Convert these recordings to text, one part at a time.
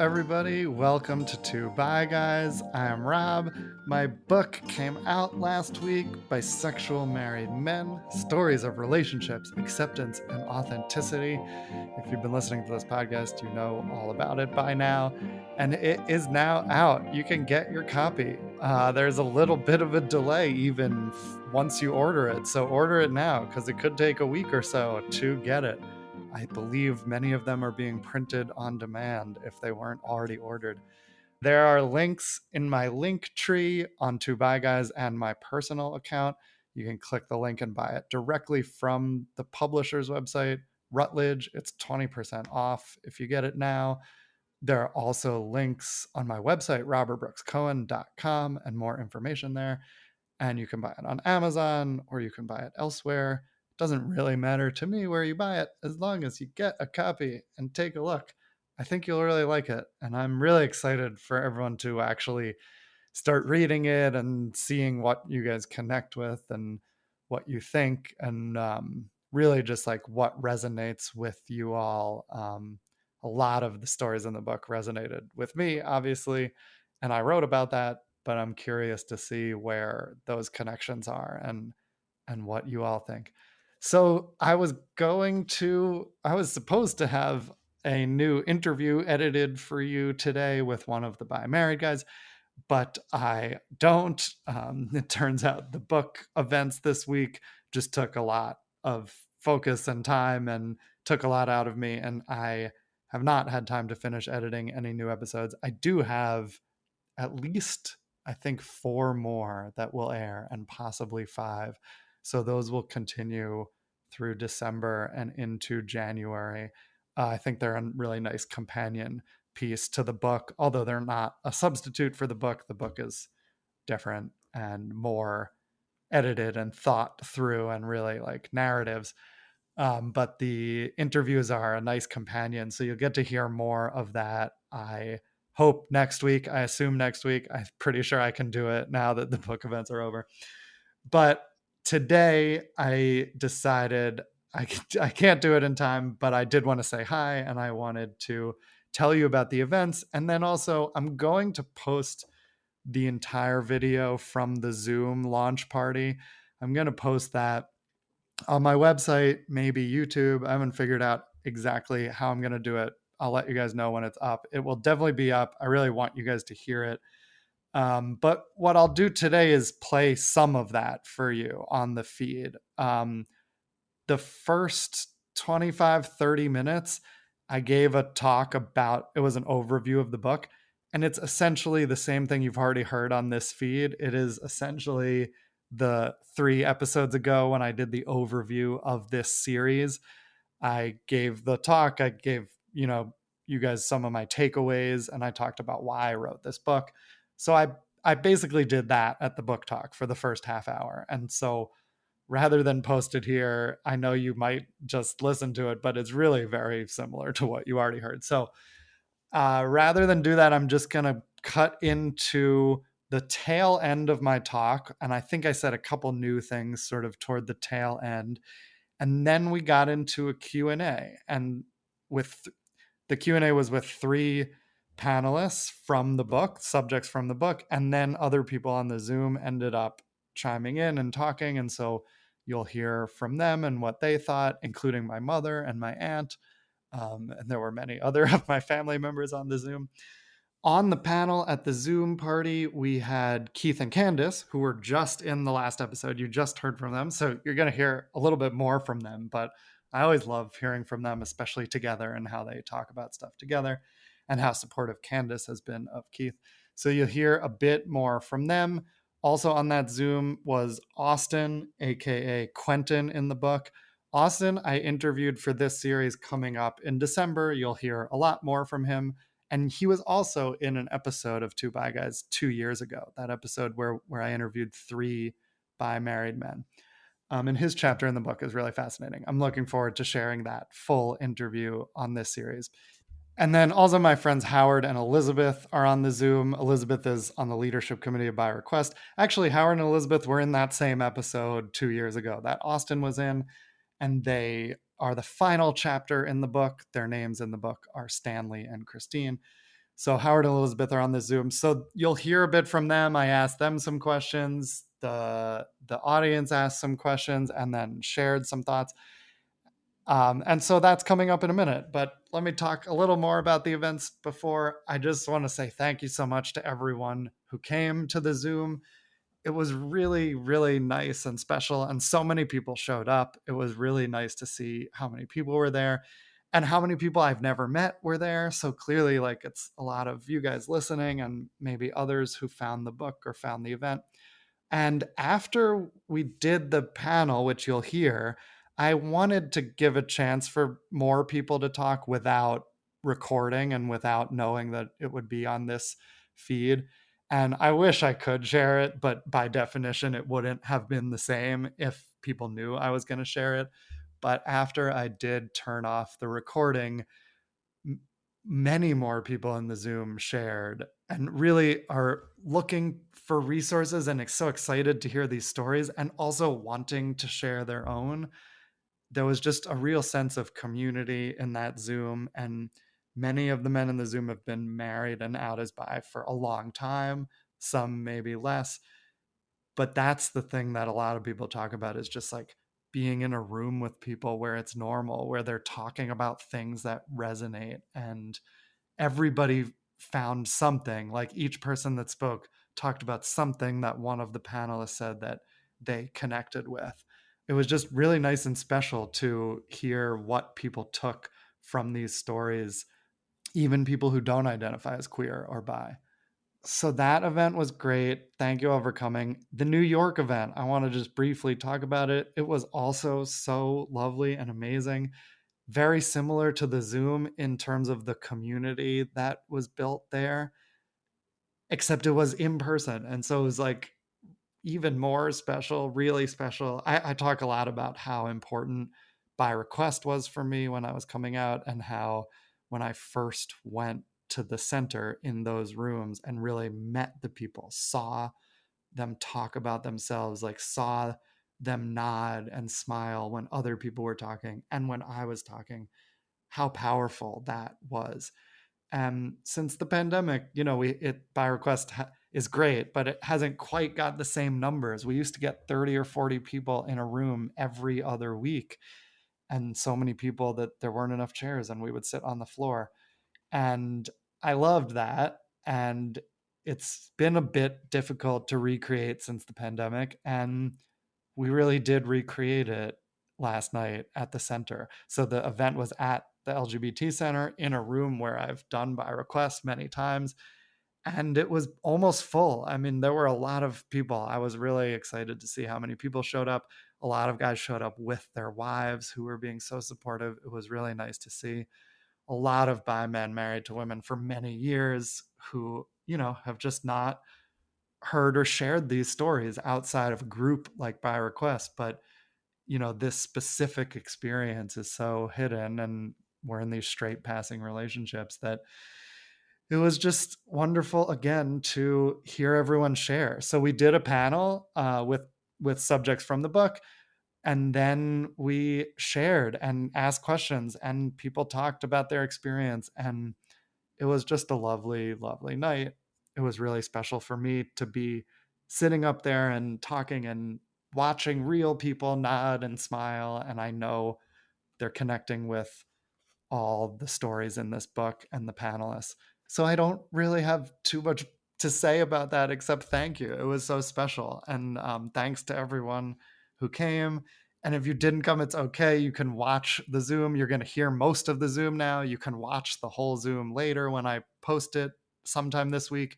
everybody. Welcome to Two Bi Guys. I am Rob. My book came out last week, Bisexual Married Men, Stories of Relationships, Acceptance, and Authenticity. If you've been listening to this podcast, you know all about it by now. And it is now out. You can get your copy. There's a little bit of a delay even once you order it. So order it now because it could take a week or so to get it. I believe many of them are being printed on demand if they weren't already ordered. There are links in my link tree on Two Bi Guys and my personal account. You can click the link and buy it directly from the publisher's website, Routledge. It's 20% off if you get it now. There are also links on my website, robertbrookscohen.com, and more information there. And you can buy it on Amazon or you can buy it elsewhere. It doesn't really matter to me where you buy it as long as you get a copy and take a look. I think you'll really like it. And I'm really excited for everyone to actually start reading it and seeing what you guys connect with and what you think, and really just like what resonates with you all. A lot of the stories in the book resonated with me, obviously, and I wrote about that, but I'm curious to see where those connections are and what you all think. So I was supposed to have a new interview edited for you today with one of the Bi Married guys, but I don't. It turns out the book events this week just took a lot of focus and time and took a lot out of me, and I have not had time to finish editing any new episodes. I do have at least, I think, 4 more that will air and possibly 5. So those will continue through December and into January. I think they're a really nice companion piece to the book, although they're not a substitute for the book. The book is different and more edited and thought through and really like narratives. But the interviews are a nice companion. So you'll get to hear more of that. I hope next week. I assume next week. I'm pretty sure I can do it now that the book events are over. But today I decided I can't do it in time, but I did want to say hi and I wanted to tell you about the events. And then also I'm going to post the entire video from the Zoom launch party. I'm going to post that on my website, maybe YouTube. I haven't figured out exactly how I'm going to do it. I'll let you guys know when it's up. It will definitely be up. I really want you guys to hear it. But what I'll do today is play some of that for you on the feed. The first 25, 30 minutes, I gave a talk about, it was an overview of the book. And it's essentially the same thing you've already heard on this feed. It is essentially the 3 episodes ago when I did the overview of this series. I gave the talk, I gave, you guys some of my takeaways, and I talked about why I wrote this book. So I basically did that at the book talk for the first half hour. And so rather than post it here, I know you might just listen to it, but it's really very similar to what you already heard. So rather than do that, I'm just going to cut into the tail end of my talk. And I think I said a couple new things sort of toward the tail end. And then we got into a Q&A. And with the Q&A was with 3 panelists from the book, subjects from the book, and then other people on the Zoom ended up chiming in and talking. And so you'll hear from them and what they thought, including my mother and my aunt. And there were many other of my family members on the Zoom. On the panel at the Zoom party, we had Keith and Candice, who were just in the last episode. You just heard from them. So you're going to hear a little bit more from them. But I always love hearing from them, especially together, and how they talk about stuff together and how supportive Candice has been of Keith. So you'll hear a bit more from them. Also on that Zoom was Austin, aka Quentin in the book. Austin, I interviewed for this series coming up in December. You'll hear a lot more from him. And he was also in an episode of Two Bi Guys 2 years ago, that episode where I interviewed 3 Bi Married Men. And his chapter in the book is really fascinating. I'm looking forward to sharing that full interview on this series. And then also my friends Howard and Elizabeth are on the Zoom. Elizabeth is on the leadership committee of Bi Request. Actually, Howard and Elizabeth were in that same episode 2 years ago that Austin was in, and they are the final chapter in the book. Their names in the book are Stanley and Christine. So Howard and Elizabeth are on the Zoom. So you'll hear a bit from them. I asked them some questions. The audience asked some questions and then shared some thoughts. And so that's coming up in a minute. But let me talk a little more about the events before. I just want to say thank you so much to everyone who came to the Zoom. It was really, really nice and special. And so many people showed up. It was really nice to see how many people were there and how many people I've never met were there. So clearly, like, it's a lot of you guys listening and maybe others who found the book or found the event. And after we did the panel, which you'll hear, I wanted to give a chance for more people to talk without recording and without knowing that it would be on this feed. And I wish I could share it, but by definition, it wouldn't have been the same if people knew I was going to share it. But after I did turn off the recording, many more people in the Zoom shared and really are looking for resources and so excited to hear these stories and also wanting to share their own. There was just a real sense of community in that Zoom. And many of the men in the Zoom have been married and out as bi for a long time, some maybe less. But that's the thing that a lot of people talk about is just like being in a room with people where it's normal, where they're talking about things that resonate, and everybody found something. Like each person that spoke talked about something that one of the panelists said that they connected with. It was just really nice and special to hear what people took from these stories, even people who don't identify as queer or bi. So that event was great. Thank you all for coming. The New York event, I want to just briefly talk about it. It was also so lovely and amazing. Very similar to the Zoom in terms of the community that was built there, except it was in person. And so it was like even more special, really special. I talk a lot about how important By Request was for me when I was coming out, and how when I first went to the center in those rooms and really met the people, saw them talk about themselves, like saw them nod and smile when other people were talking and when I was talking, how powerful that was. And since the pandemic, By Request is great, but it hasn't quite got the same numbers. We used to get 30 or 40 people in a room every other week, and so many people that there weren't enough chairs and we would sit on the floor. And I loved that. And it's been a bit difficult to recreate since the pandemic. And we really did recreate it last night at the center. So the event was at the LGBT Center in a room where I've done By Request many times. And it was almost full. I mean, there were a lot of people. I was really excited to see how many people showed up. A lot of guys showed up with their wives who were being so supportive. It was really nice to see a lot of bi men married to women for many years who, have just not heard or shared these stories outside of a group like By Request. But this specific experience is so hidden, and we're in these straight passing relationships, that it was just wonderful again to hear everyone share. So we did a panel with subjects from the book, and then we shared and asked questions, and people talked about their experience, and it was just a lovely, lovely night. It was really special for me to be sitting up there and talking and watching real people nod and smile. And I know they're connecting with all the stories in this book and the panelists. So I don't really have too much to say about that except thank you. It was so special. And thanks to everyone who came. And if you didn't come, it's okay. You can watch the Zoom. You're going to hear most of the Zoom now. You can watch the whole Zoom later when I post it sometime this week.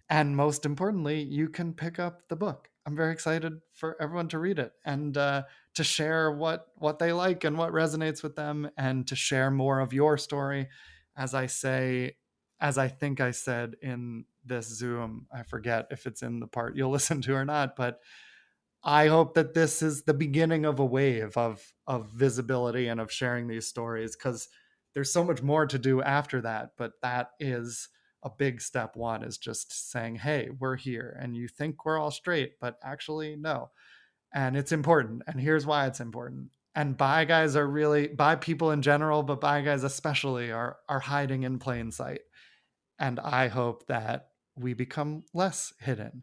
And most importantly, you can pick up the book. I'm very excited for everyone to read it and to share what they like and what resonates with them, and to share more of your story. As I think I said in this Zoom, I forget if it's in the part you'll listen to or not, but I hope that this is the beginning of a wave of visibility and of sharing these stories, because there's so much more to do after that. But that is a big step one, is just saying, hey, we're here, and you think we're all straight, but actually no. And it's important, and here's why it's important. And bi guys are really, bi people in general, but bi guys especially, are hiding in plain sight. And I hope that we become less hidden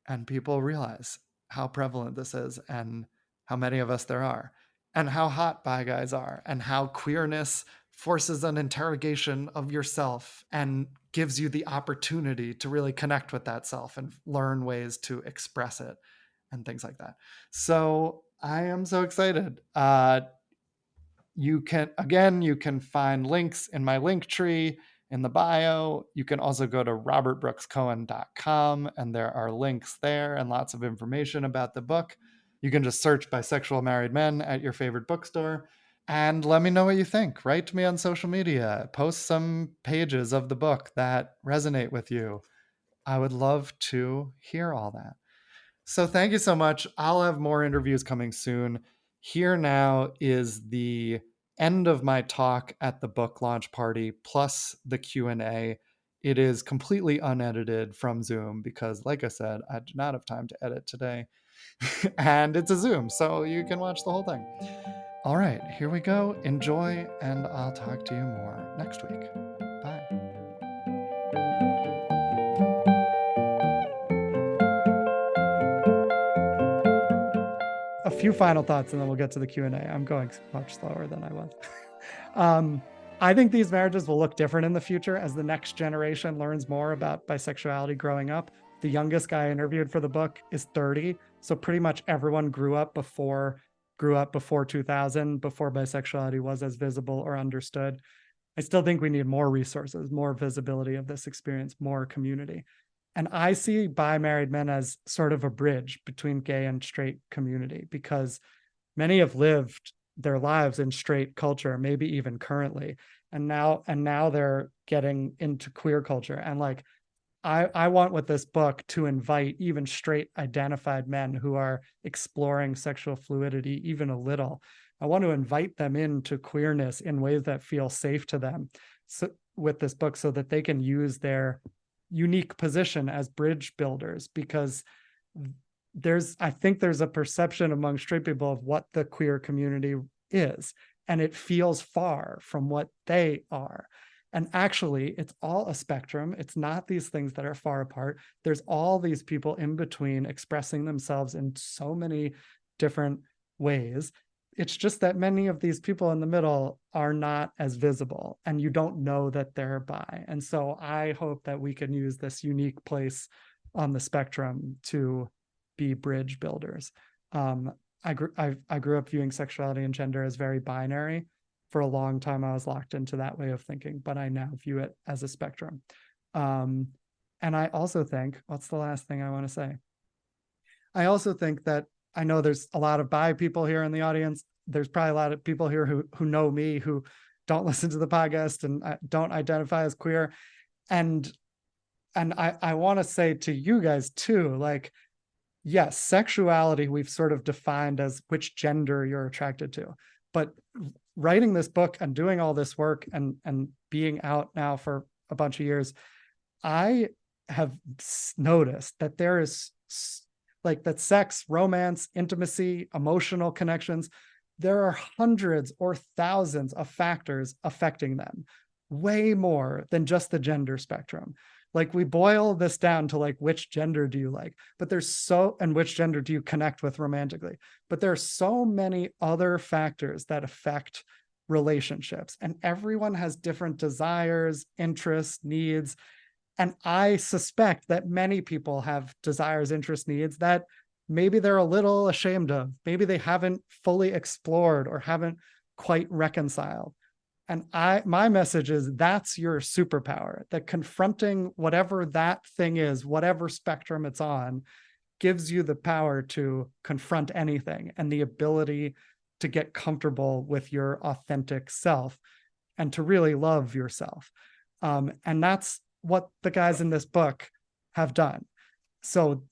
and people realize how prevalent this is and how many of us there are and how hot bi guys are and how queerness forces an interrogation of yourself and gives you the opportunity to really connect with that self and learn ways to express it and things like that. So I am so excited. You can find links in my link tree in the bio. You can also go to robertbrookscohen.com and there are links there and lots of information about the book. You can just search Bisexual Married Men at your favorite bookstore and let me know what you think. Write to me on social media. Post some pages of the book that resonate with you. I would love to hear all that. So thank you so much. I'll have more interviews coming soon. Here now is the end of my talk at the book launch party plus the Q&A. It is completely unedited from Zoom because, like I said, I do not have time to edit today. And it's a Zoom, so you can watch the whole thing. All right, here we go. Enjoy, and I'll talk to you more next week. Bye. A few final thoughts and then we'll get to the Q&A. I'm going much slower than I was. I think these marriages will look different in the future as the next generation learns more about bisexuality growing up. The youngest guy I interviewed for the book is 30. So pretty much everyone grew up before 2000, before bisexuality was as visible or understood. I still think we need more resources, more visibility of this experience, more community. And I see bi married men as sort of a bridge between gay and straight community because many have lived their lives in straight culture, maybe even currently. And now they're getting into queer culture. And like, I want with this book to invite even straight identified men who are exploring sexual fluidity even a little. I want to invite them into queerness in ways that feel safe to them with this book so that they can use their unique position as bridge builders, because I think there's a perception among straight people of what the queer community is, and it feels far from what they are. And actually, it's all a spectrum. It's not these things that are far apart. There's all these people in between expressing themselves in so many different ways. It's just that many of these people in the middle are not as visible, and you don't know that they're bi. And so I hope that we can use this unique place on the spectrum to be bridge builders. I grew up viewing sexuality and gender as very binary. For a long time, I was locked into that way of thinking, but I now view it as a spectrum. And I also think, what's the last thing I want to say? I also think that I know there's a lot of bi people here in the audience. There's probably a lot of people here who know me, who don't listen to the podcast and don't identify as queer. And I want to say to you guys too, like, yes, sexuality we've sort of defined as which gender you're attracted to. But writing this book and doing all this work and being out now for a bunch of years, I have noticed that there is like that sex, romance, intimacy, emotional connections, there are hundreds or thousands of factors affecting them, way more than just the gender spectrum. Like we boil this down to like, which gender do you like? But and which gender do you connect with romantically? But there are so many other factors that affect relationships, and everyone has different desires, interests, needs. And I suspect that many people have desires, interests, needs that maybe they're a little ashamed of. Maybe they haven't fully explored or haven't quite reconciled. And my message is that's your superpower, that confronting whatever that thing is, whatever spectrum it's on, gives you the power to confront anything and the ability to get comfortable with your authentic self and to really love yourself. And that's what the guys in this book have done. So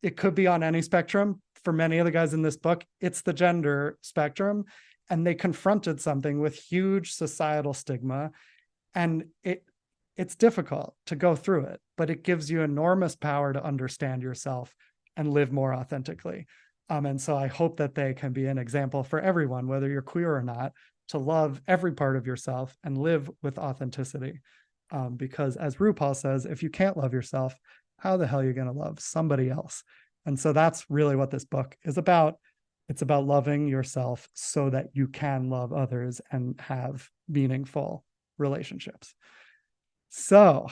it could be on any spectrum. For many of the guys in this book, it's the gender spectrum. And they confronted something with huge societal stigma. And it's difficult to go through it, but it gives you enormous power to understand yourself and live more authentically. And so I hope that they can be an example for everyone, whether you're queer or not, to love every part of yourself and live with authenticity. because as RuPaul says, if you can't love yourself, how the hell are you going to love somebody else? And so that's really what this book is about. It's about loving yourself so that you can love others and have meaningful relationships. So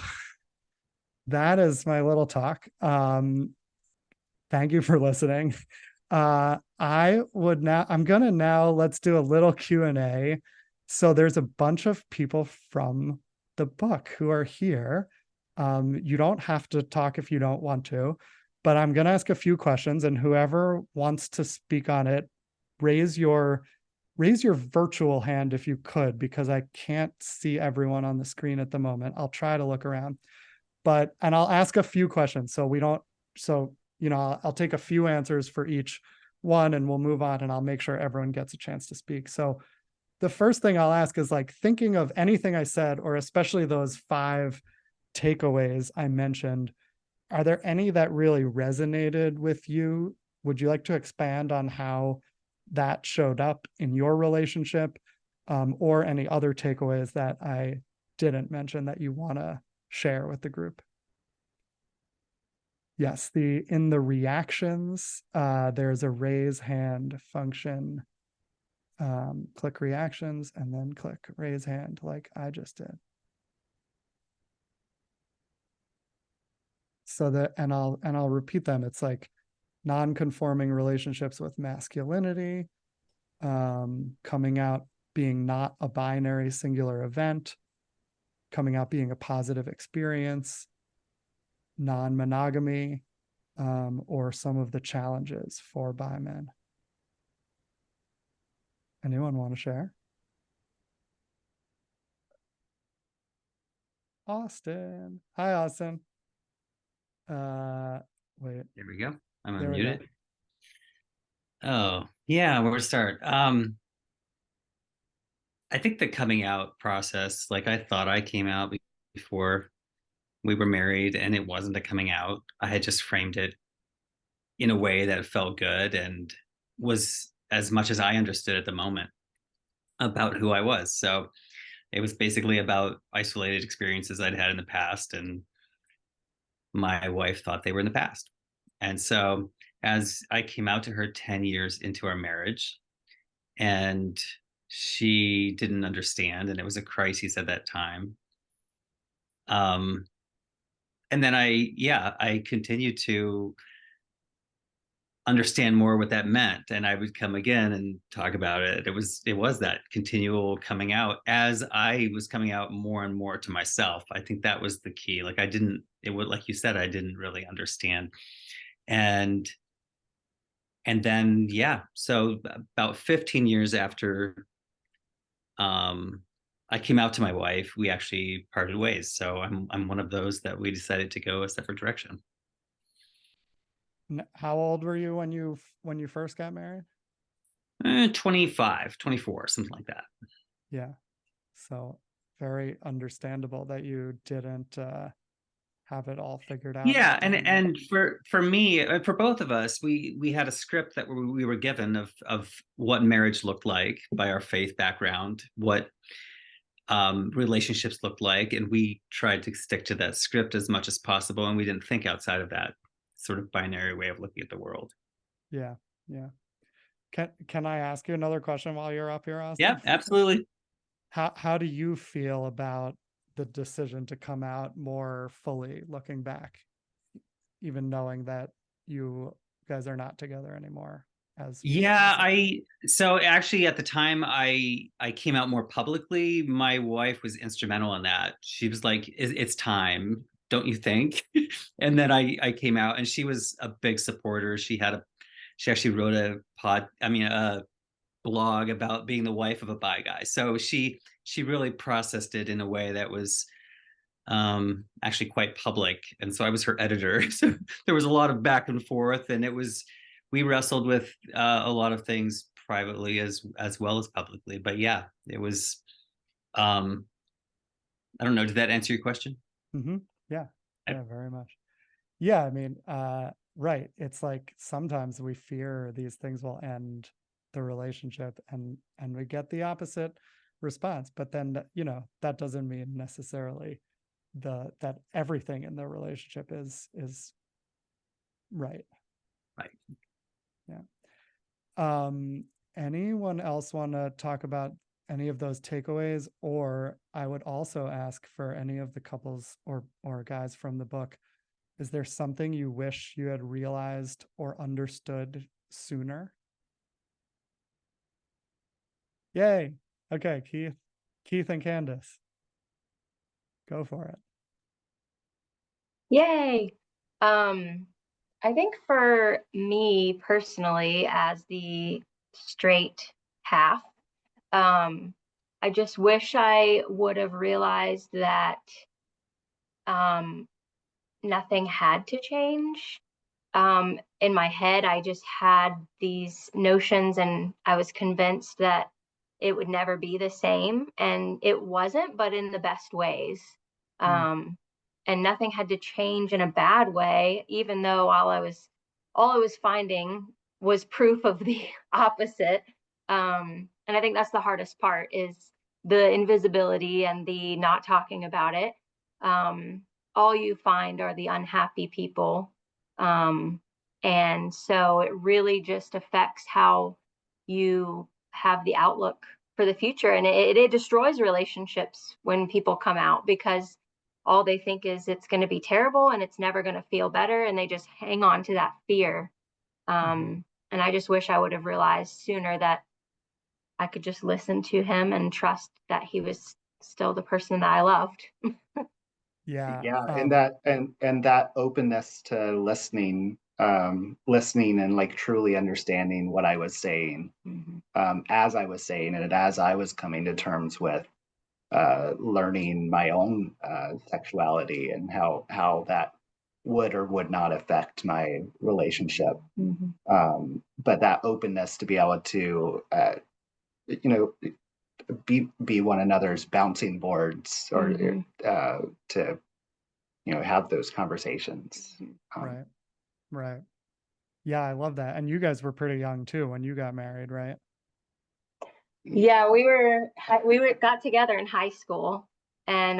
that is my little talk. Thank you for listening. I'm gonna now, let's do a little Q&A. So there's a bunch of people from the book who are here. You don't have to talk if you don't want to, but I'm gonna ask a few questions, and whoever wants to speak on it, raise your virtual hand if you could, because I can't see everyone on the screen at the moment. I'll try to look around, and I'll ask a few questions. I'll take a few answers for each one and we'll move on, and I'll make sure everyone gets a chance to speak. So the first thing I'll ask is, like, thinking of anything I said, or especially those 5 takeaways I mentioned, are there any that really resonated with you? Would you like to expand on how that showed up in your relationship, or any other takeaways that I didn't mention that you want to share with the group? Yes, in the reactions, there's a raise hand function. Click reactions and then click raise hand like I just did. So I'll repeat them. It's like non-conforming relationships with masculinity, coming out being not a binary singular event, coming out being a positive experience, non-monogamy, or some of the challenges for bi men. Anyone want to share? Austin. Hi, Austin. Wait. There we go. I'm There we go. unmuted. Oh, yeah, where to start? I think the coming out process, like I thought I came out before we were married, and it wasn't a coming out. I had just framed it in a way that felt good and was as much as I understood at the moment about who I was. So it was basically about isolated experiences I'd had in the past, and my wife thought they were in the past. And so as I came out to her 10 years into our marriage, and she didn't understand, and it was a crisis at that time. And then I continued to understand more what that meant, and I would come again and talk about it. It was that continual coming out as I was coming out more and more to myself. I think that was the key. Like like you said, I didn't really understand. And then so about 15 years after I came out to my wife, we actually parted ways. So I'm one of those that we decided to go a separate direction. How old were you when you first got married? 25, 24, something like that. Yeah. So very understandable that you didn't have it all figured out at Yeah, the beginning. and for me, for both of us, we had a script that we were given of what marriage looked like by our faith background, what relationships looked like, and we tried to stick to that script as much as possible, and we didn't think outside of that sort of binary way of looking at the world. Yeah. Yeah. Can I ask you another question while you're up here, Yeah, Austin? absolutely. How do you feel about the decision to come out more fully looking back, even knowing that you guys are not together anymore as Yeah, bisexual? I so actually at the time I came out more publicly. My wife was instrumental in that. She was like, "It's time, don't you think?" And then I came out, and she was a big supporter. She actually wrote a blog about being the wife of a bi guy. So she really processed it in a way that was actually quite public, and so I was her editor. So there was a lot of back and forth, and we wrestled with a lot of things privately as well as publicly. But yeah, it was. um I don't know, did that answer your question? Mm-hmm. Yeah. I, Yeah, very much. Yeah, I mean, right. It's like sometimes we fear these things will end the relationship, and we get the opposite response. But then, that doesn't mean necessarily that everything in the relationship is right. Right. Yeah. Anyone else want to talk about any of those takeaways? Or I would also ask for any of the couples or guys from the book, is there something you wish you had realized or understood sooner? Yay. Okay, Keith and Candice, go for it. Yay. I think for me personally, as the straight half, I just wish I would have realized that nothing had to change. In my head, I just had these notions and I was convinced that it would never be the same. And it wasn't, but in the best ways. And nothing had to change in a bad way, even though all I was finding was proof of the opposite. And I think that's the hardest part, is the invisibility and the not talking about it. All you find are the unhappy people. And so it really just affects how you have the outlook for the future. And it destroys relationships when people come out, because all they think is it's going to be terrible and it's never going to feel better. And they just hang on to that fear. And I just wish I would have realized sooner that I could just listen to him and trust that he was still the person that I loved. Yeah. And that openness to listening and like truly understanding what I was saying, as I was saying it, as I was coming to terms with learning my own sexuality and how that would or would not affect my relationship. But that openness to be able to be one another's bouncing boards, or to have those conversations. Right. Yeah, I love that. And you guys were pretty young too when you got married, right? Yeah, we got together in high school and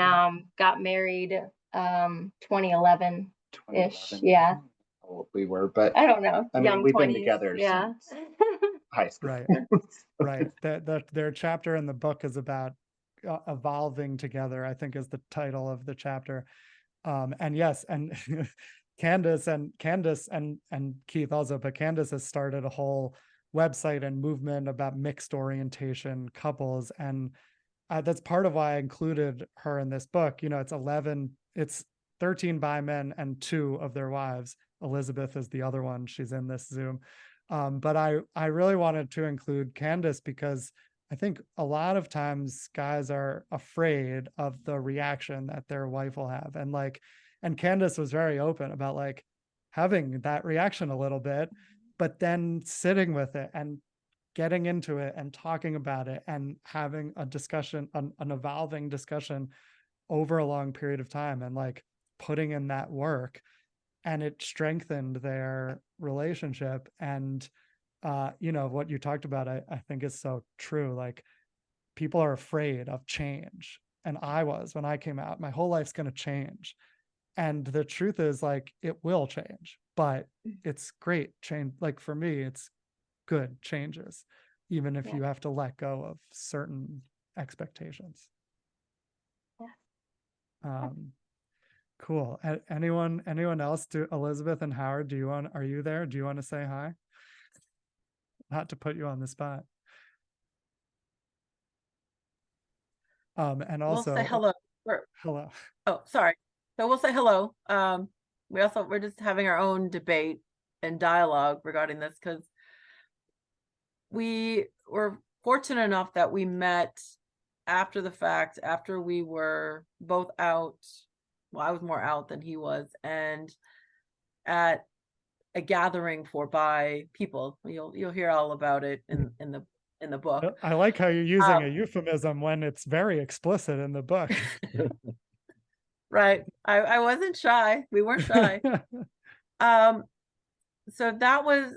got married 2011 ish. Yeah. We were, but I don't know. I mean, we've been together since high school. Right. Their chapter in the book is about evolving together, I think is the title of the chapter. And yes, and Candice and Keith also, but Candice has started a whole website and movement about mixed orientation couples. And that's part of why I included her in this book. It's 13 bi men and 2 of their wives. Elizabeth is the other one. She's in this Zoom. But I really wanted to include Candice because I think a lot of times guys are afraid of the reaction that their wife will have. And Candice was very open about having that reaction a little bit, but then sitting with it and getting into it and talking about it and having a discussion, an evolving discussion over a long period of time, and putting in that work, and it strengthened their relationship. And what you talked about, I think is so true. People are afraid of change, and I was, when I came out, my whole life's going to change. And the truth is, it will change, but it's great change. For me, it's good changes, even if you have to let go of certain expectations. Cool. Anyone else? Elizabeth and Howard, are you there? Do you want to say hi? Not to put you on the spot. And also, we'll say hello. Hello. Oh, sorry. So we'll say hello. We're just having our own debate and dialogue regarding this, because we were fortunate enough that we met after the fact, after we were both out. Well, I was more out than he was, and at a gathering for bi people. You'll hear all about it in the book. I like how you're using a euphemism when it's very explicit in the book. Right. I wasn't shy. We weren't shy. So that was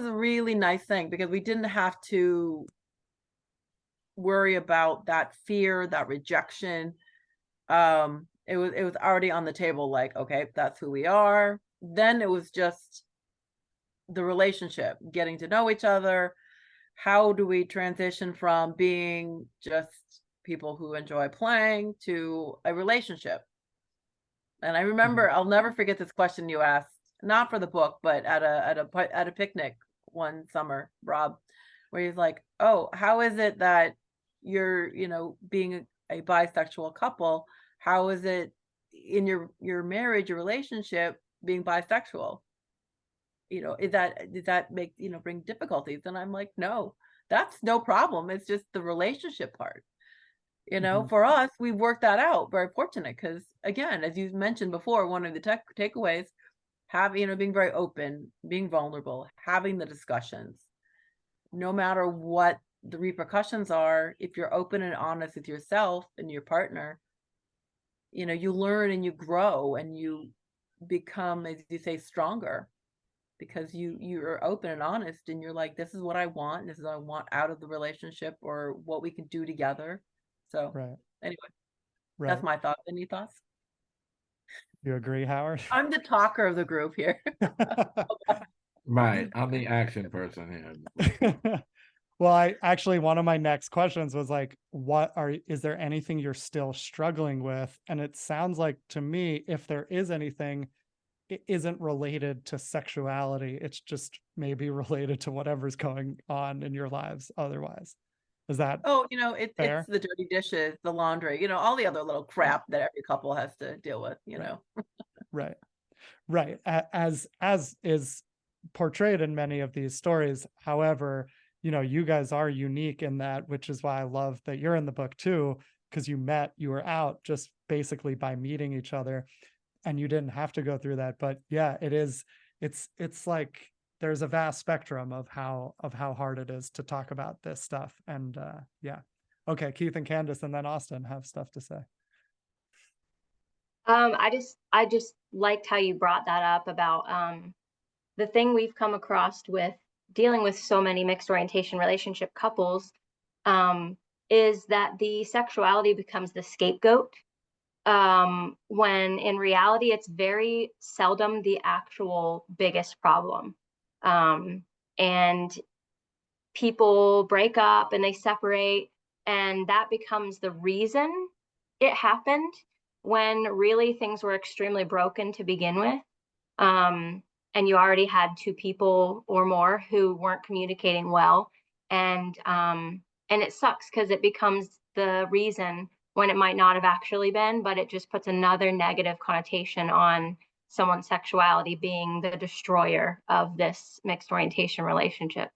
a really nice thing, because we didn't have to worry about that fear, that rejection. It was already on the table, like, okay, that's who we are. Then it was just the relationship, getting to know each other. How do we transition from being just people who enjoy playing to a relationship? And I remember, I'll never forget this question you asked, not for the book, but at a picnic one summer, Rob, where he's like, "Oh, how is it that you're, being a bisexual couple? How is it in your marriage, your relationship, being bisexual? Does that make, bring difficulties?" And I'm like, "No, that's no problem. It's just the relationship part." For us, we worked that out. Very fortunate because, again, as you mentioned before, one of the takeaways, being very open, being vulnerable, having the discussions, no matter what the repercussions are. If you're open and honest with yourself and your partner, you learn and you grow and you become, as you say, stronger, because you're open and honest and you're like, this is what I want, this is what I want out of the relationship, or what we can do together. So anyway, that's my thoughts. Any thoughts? You agree, Howard? I'm the talker of the group here. Right. I'm the action person here. Well, one of my next questions was like, is there anything you're still struggling with? And it sounds like to me, if there is anything, it isn't related to sexuality. It's just maybe related to whatever's going on in your lives otherwise. Is that fair? It's the dirty dishes, the laundry, all the other little crap that every couple has to deal with, Right. As is portrayed in many of these stories. However, you guys are unique in that, which is why I love that you're in the book too, because you were out just basically by meeting each other, and you didn't have to go through that. But yeah, it's like there's a vast spectrum of how hard it is to talk about this stuff. And yeah. Okay, Keith and Candice, and then Austin have stuff to say. I just liked how you brought that up about the thing we've come across with dealing with so many mixed orientation relationship couples, is that the sexuality becomes the scapegoat, when in reality it's very seldom the actual biggest problem. And people break up and they separate, and that becomes the reason it happened, when really things were extremely broken to begin with. And you already had two people or more who weren't communicating well. And it sucks because it becomes the reason when it might not have actually been, but it just puts another negative connotation on someone's sexuality being the destroyer of this mixed orientation relationship.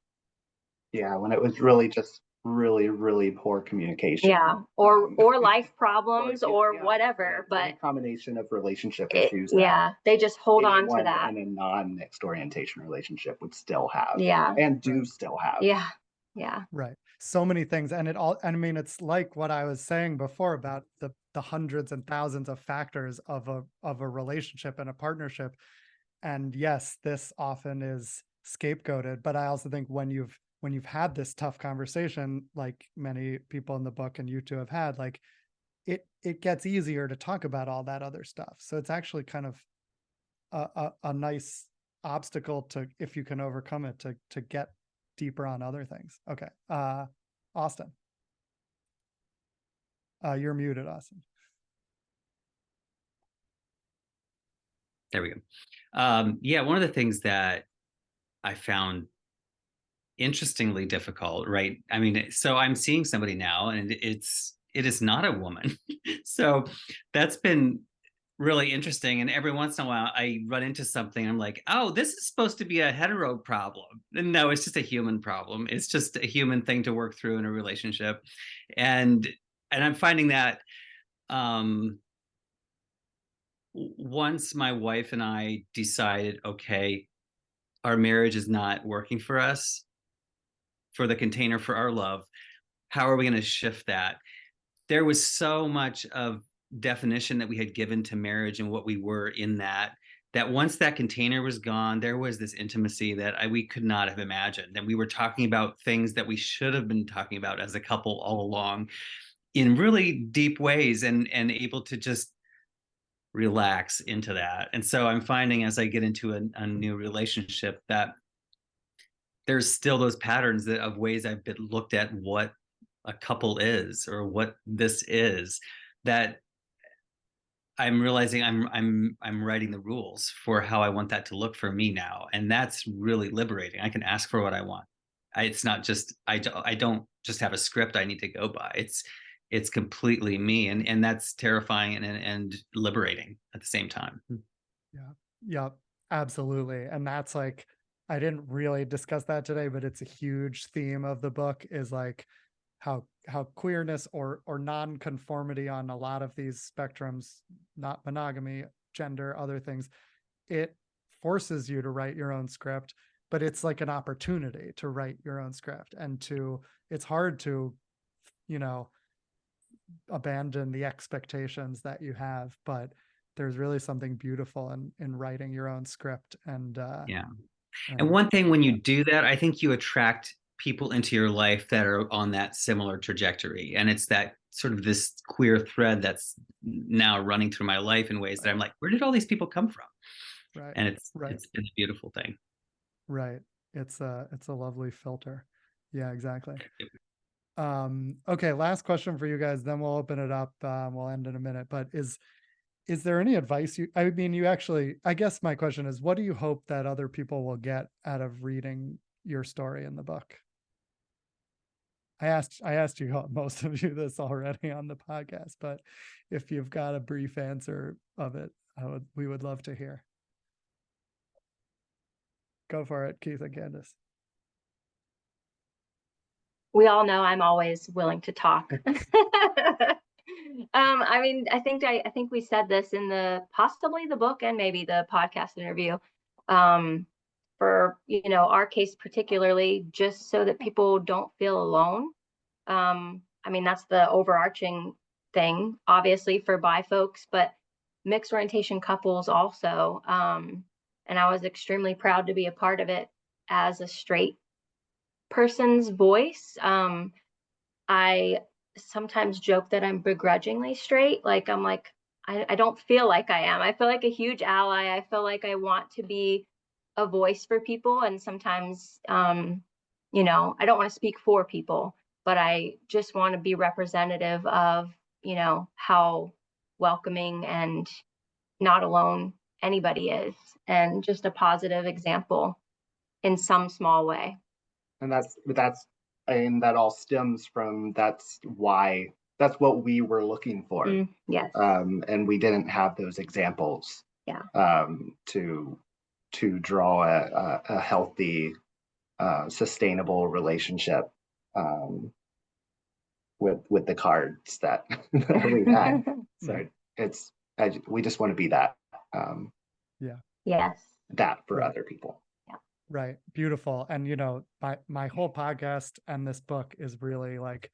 Yeah, when it was really just really, really poor communication. Yeah, or life problems or whatever, but a combination of relationship issues. They just hold on to that. In a non-mixed orientation relationship would still have. Yeah. And do still have. Yeah. Yeah. Right. So many things. And it's like what I was saying before about the hundreds and thousands of factors of a relationship and a partnership. And yes, this often is scapegoated, but I also think when you've had this tough conversation, like many people in the book and you two have had, like it gets easier to talk about all that other stuff. So it's actually kind of a nice obstacle to, if you can overcome it, to get deeper on other things. Okay. Austin. You're muted, Austin. There we go. One of the things that I found interestingly difficult, right? I mean, so I'm seeing somebody now and it is not a woman. So that's been really interesting. And every once in a while I run into something, I'm like, oh, this is supposed to be a hetero problem. And no, it's just a human problem. It's just a human thing to work through in a relationship. And I'm finding that once my wife and I decided, okay, our marriage is not working for us, for the container for our love, how are we going to shift that? There was so much of definition that we had given to marriage and what we were in that once that container was gone, there was this intimacy that we could not have imagined. And we were talking about things that we should have been talking about as a couple all along. in really deep ways, and able to just relax into that. And so I'm finding as I get into a new relationship that there's still those patterns of ways I've been looked at what a couple is or what this is, that I'm realizing I'm writing the rules for how I want that to look for me now, and that's really liberating. I can ask for what I want. It's not just I don't just have a script I need to go by. It's completely me, and that's terrifying and liberating at the same time. Yeah, absolutely. And that's like, I didn't really discuss that today, but it's a huge theme of the book, is like how queerness or non-conformity on a lot of these spectrums, not monogamy, gender, other things, it forces you to write your own script, but it's like an opportunity to write your own script, and it's hard to, abandon the expectations that you have, but there's really something beautiful in writing your own script. And Yeah. And one thing, when you do that, I think you attract people into your life that are on that similar trajectory. And it's that sort of this queer thread that's now running through my life in ways that I'm like, where did all these people come from? Right. And it's a beautiful thing. Right. It's a lovely filter. Yeah, exactly. Okay, last question for you guys, then we'll open it up. We'll end in a minute, but is there any advice I guess my question is, what do you hope that other people will get out of reading your story in the book? I asked you, most of you, this already on the podcast, but if you've got a brief answer of it, we would love to hear. Go for it, Keith and Candice. We all know I'm always willing to talk. I mean, I think we said this in possibly the book and maybe the podcast interview. For our case particularly, just so that people don't feel alone. I mean, that's the overarching thing, obviously, for bi folks, but mixed orientation couples also. And I was extremely proud to be a part of it as a straight person's voice. I sometimes joke that I'm begrudgingly straight. Like, I'm like, I don't feel like I am. I feel like a huge ally. I feel like I want to be a voice for people. And sometimes, I don't want to speak for people, but I just want to be representative of, how welcoming and not alone anybody is, and just a positive example in some small way. And that all stems from, that's what we were looking for. Yes. And we didn't have those examples. Yeah. To draw a healthy, sustainable relationship with the cards that we had. So we just want to be that. Yes. That for other people. Right. Beautiful. And, my whole podcast and this book is really like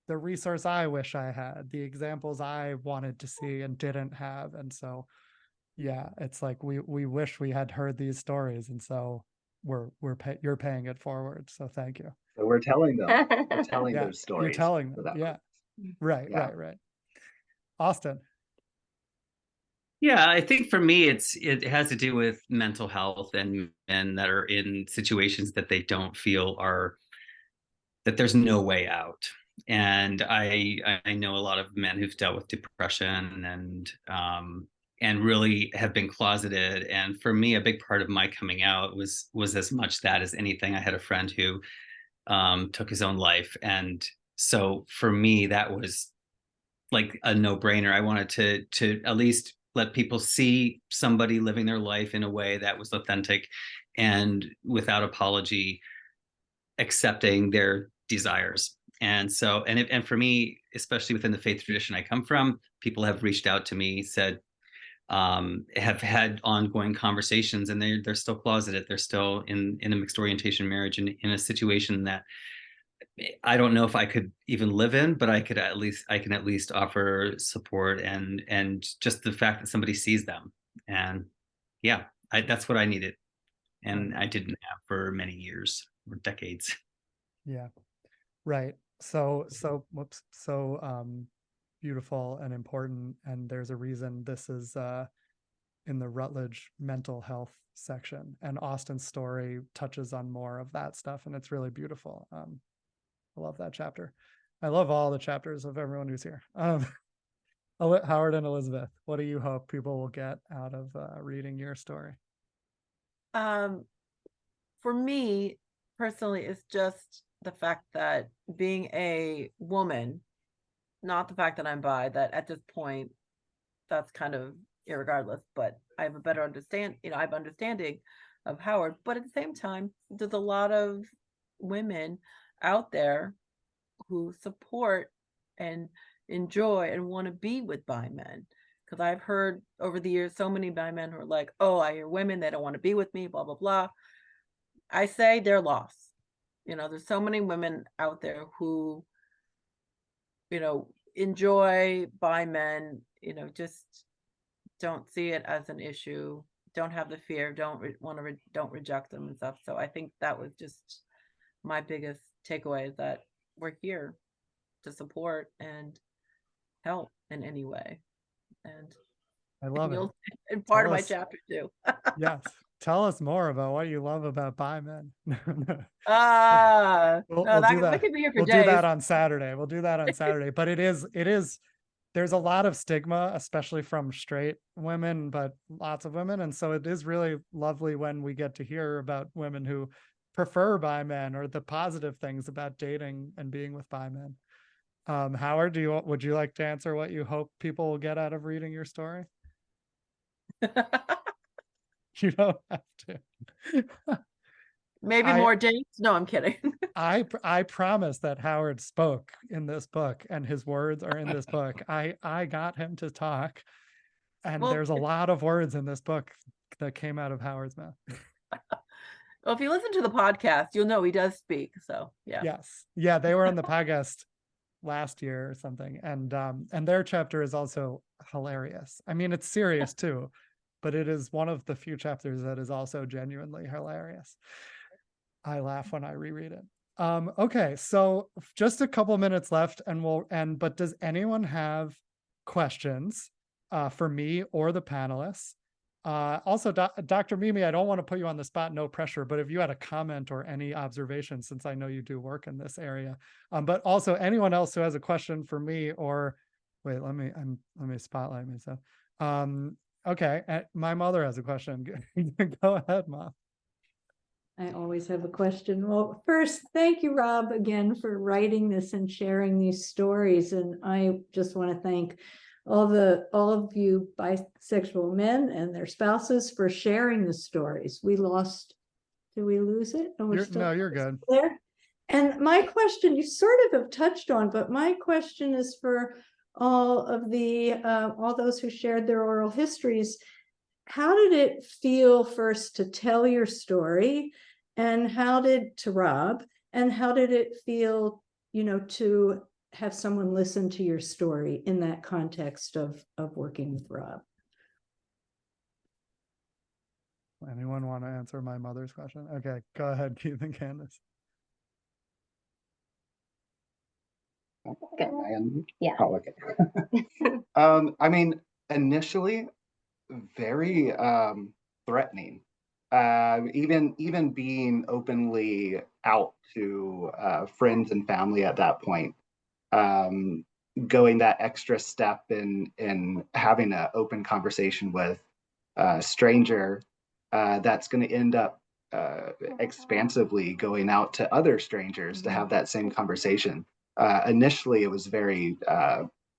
the resource I wish I had, the examples I wanted to see and didn't have. And so, yeah, it's like we wish we had heard these stories. And so you're paying it forward. So thank you. So we're telling them. We're telling those stories. You're telling them. Yeah. Right. Austin. Yeah, I think for me, it has to do with mental health and men that are in situations that they don't feel that there's no way out. And I know a lot of men who've dealt with depression and really have been closeted. And for me, a big part of my coming out was as much that as anything. I had a friend who took his own life, and so for me, that was like a no-brainer. I wanted to at least let people see somebody living their life in a way that was authentic and without apology, accepting their desires. And so, and for me, especially within the faith tradition I come from, people have reached out to me, said, have had ongoing conversations, and they're still closeted. They're still in a mixed orientation marriage, and in a situation that I don't know if I could even live in, but I can at least offer support and just the fact that somebody sees them. And yeah, that's what I needed. And I didn't have for many years or decades. Yeah, right. whoops, so beautiful and important, and there's a reason this is in the Rutledge mental health section, and Austin's story touches on more of that stuff, and it's really beautiful. I love that chapter. I love all the chapters of everyone who's here. Howard and Elizabeth, what do you hope people will get out of reading your story? For me personally, it's just the fact that being a woman, not the fact that I'm bi, that at this point, that's kind of irregardless, but I have a better I have understanding of Howard, but at the same time, there's a lot of women out there who support and enjoy and want to be with bi men. Because I've heard over the years so many bi men who are like, oh, I hear women, they don't want to be with me, blah, blah, blah. I say they're lost. There's so many women out there who, enjoy bi men, just don't see it as an issue, don't have the fear, don't reject them and stuff. So I think that was just my biggest takeaway, is that we're here to support and help in any way. And I love it. And part of my chapter too. Yes. Tell us more about what you love about bi men. We'll do that. We'll do that on Saturday. We'll do that on Saturday. But it is, there's a lot of stigma, especially from straight women, but lots of women. And so it is really lovely when we get to hear about women who prefer bi men, or the positive things about dating and being with bi men. Howard, would you like to answer what you hope people will get out of reading your story? You don't have to. Maybe more dates? No, I'm kidding. I promise that Howard spoke in this book, and his words are in this book. I got him to talk, and there's a lot of words in this book that came out of Howard's mouth. Well, if you listen to the podcast, you'll know he does speak. So yeah. Yes. Yeah, they were on the podcast last year or something, and their chapter is also hilarious. I mean, it's serious too, but it is one of the few chapters that is also genuinely hilarious. I laugh when I reread it. Okay, so just a couple minutes left, but does anyone have questions for me or the panelists? Also, Dr. Mimi, I don't want to put you on the spot, no pressure, but if you had a comment or any observation, since I know you do work in this area, but also anyone else who has a question for me, or wait, let me spotlight myself. Okay, my mother has a question. Go ahead, Mom. I always have a question. Well, first, thank you, Rob, again for writing this and sharing these stories. And I just want to thank all of you bisexual men and their spouses for sharing the stories. Did we lose it? No, you're good. There. And my question, you sort of have touched on, but my question is for all those who shared their oral histories. How did it feel first to tell your story, and to Rob, and how did it feel, to have someone listen to your story in that context of working with Rob? Anyone want to answer my mother's question? Okay, go ahead, Keith and Candice. Yeah. Oh, okay. I mean, initially, very threatening. Even being openly out to friends and family at that point, going that extra step in having an open conversation with a stranger that's going to end up expansively going out to other strangers to have that same conversation. Initially, it was very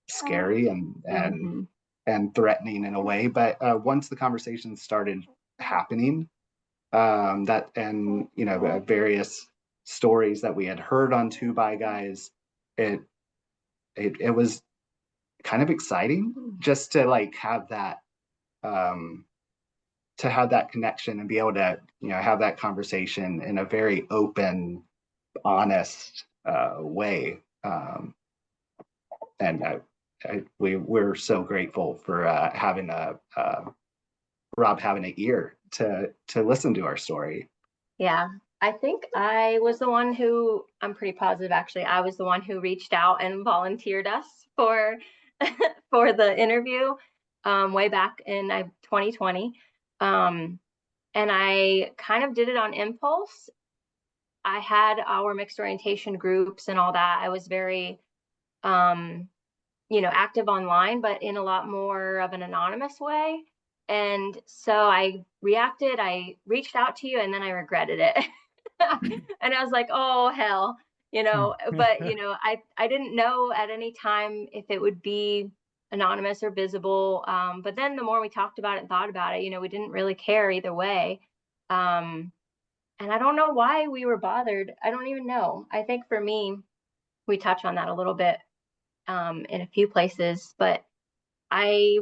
scary and threatening in a way, but once the conversation started happening, various stories that we had heard on Two Bi Guys, it was kind of exciting just to have that connection and be able to have that conversation in a very open, honest way, and we're so grateful for having Rob having an ear to listen to our story. Yeah, I think I was the one who, I'm pretty positive actually, I was the one who reached out and volunteered us for for the interview way back in 2020. And I kind of did it on impulse. I had our mixed orientation groups and all that. I was very active online, but in a lot more of an anonymous way. And so I reacted, I reached out to you, and then I regretted it. And I was like, oh, hell, but, I didn't know at any time if it would be anonymous or visible. But then the more we talked about it and thought about it, we didn't really care either way. And I don't know why we were bothered. I don't even know. I think for me, we touch on that a little bit in a few places, but I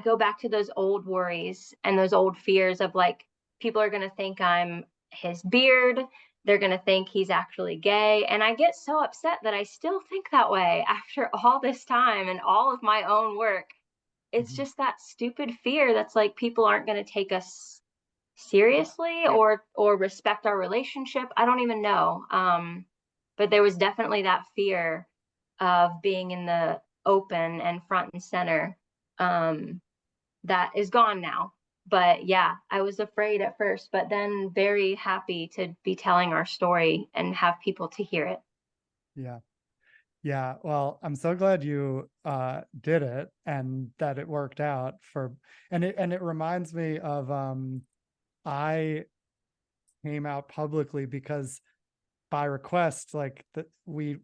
go back to those old worries and those old fears of like, people are going to think I'm his beard. They're going to think he's actually gay. And I get so upset that I still think that way after all this time and all of my own work. It's just that stupid fear that's like, people aren't going to take us seriously or respect our relationship. I don't even know. But there was definitely that fear of being in the open and front and center that is gone now. But yeah, I was afraid at first, but then very happy to be telling our story and have people to hear it. Yeah. Yeah. Well, I'm so glad you did it and that it worked out and it reminds me of I came out publicly because by request, like we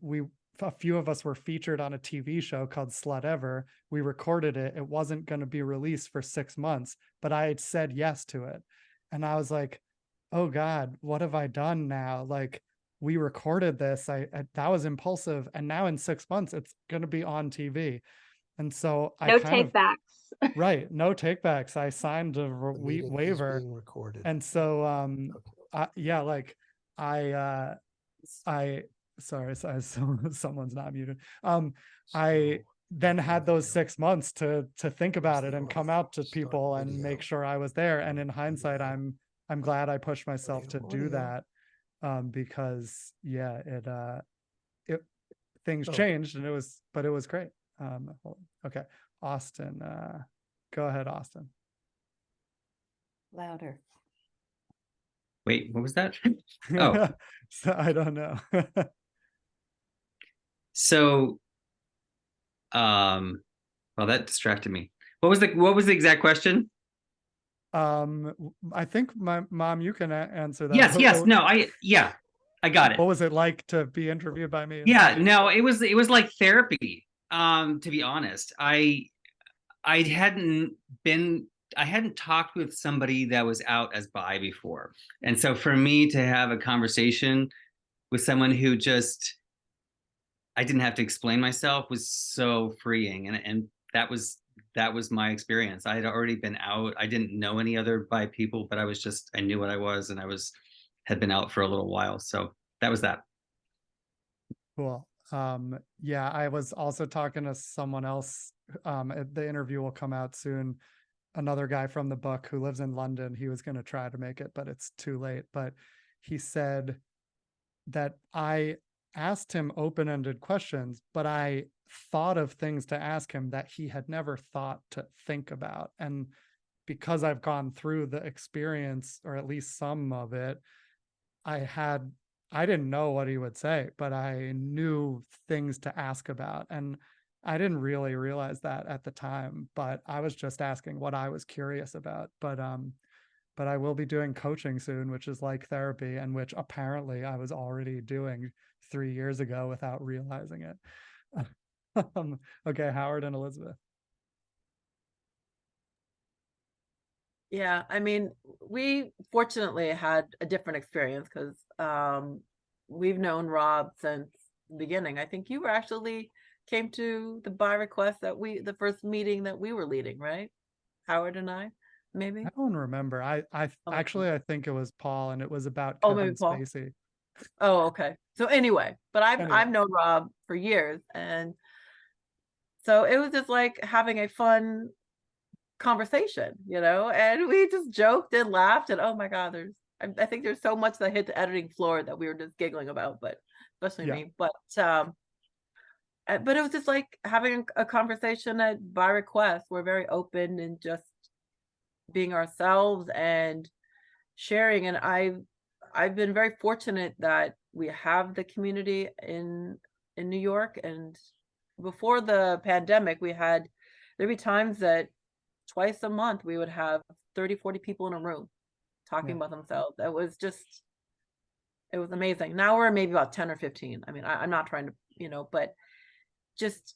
a few of us were featured on a TV show called Slut Ever. We recorded it. It wasn't going to be released for 6 months, but I had said yes to it. And I was like, oh God, what have I done now? Like, we recorded this. I that was impulsive. And now in 6 months, it's going to be on TV. And so No takebacks. Right. No takebacks. I signed a waiver. Being recorded. And so, yeah, like sorry, someone's not muted. I then had those 6 months to think about it and come out to people and make sure I was there. And in hindsight, I'm glad I pushed myself to do that, because yeah, it things changed and it was great. Okay, Austin, go ahead, Austin. Louder. Wait, what was that? Oh, so I don't know. So, well, that distracted me. What was the exact question? I think my mom, you can answer that. Yes. No, I got it. What was it like to be interviewed by me? Yeah, no, it was like therapy. To be honest, I hadn't talked with somebody that was out as bi before. And so for me to have a conversation with someone who just, I didn't have to explain myself was so freeing. And that was my experience. I had already been out. I didn't know any other bi people, but I knew what I was, and had been out for a little while. So that was that. Cool. Yeah, I was also talking to someone else. The interview will come out soon. Another guy from the book who lives in London. He was going to try to make it, but it's too late. But he said that I asked him open-ended questions, but I thought of things to ask him that he had never thought to think about. And because I've gone through the experience, or at least some of it, I didn't know what he would say, but I knew things to ask about. And I didn't really realize that at the time, but I was just asking what I was curious about. But I will be doing coaching soon, which is like therapy, and which apparently I was already doing 3 years ago without realizing it. Okay, Howard and Elizabeth. Yeah, I mean, we fortunately had a different experience because we've known Rob since the beginning. I think you actually came to the bi request the first meeting that we were leading, right? Howard and I, maybe? I don't remember. I think it was Paul, and it was about Kevin Spacey. Oh, okay. So anyway, but I've known Rob for years, and so it was just like having a fun conversation, and we just joked and laughed, and oh my God, there's I think there's so much that hit the editing floor that we were just giggling about, but especially Yeah. me. But it was just like having a conversation that by request. We're very open and just being ourselves and sharing. And I've been very fortunate that we have the community in New York. And before the pandemic, there'd be times that twice a month we would have 30, 40 people in a room talking about themselves. It was amazing. Now we're maybe about 10 or 15. I mean, I'm not trying to, but just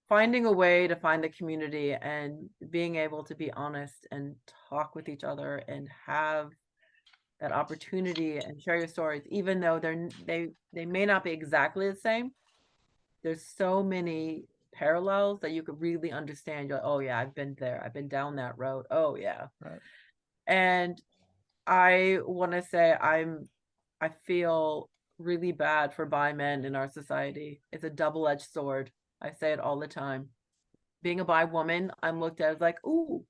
finding a way to find the community and being able to be honest and talk with each other and have that opportunity and share your stories, even though they may not be exactly the same. There's so many parallels that you could really understand. You're like, oh yeah, I've been there. I've been down that road. Oh yeah. Right. And I want to say I feel really bad for bi men in our society. It's a double-edged sword. I say it all the time. Being a bi woman, I'm looked at as like, ooh,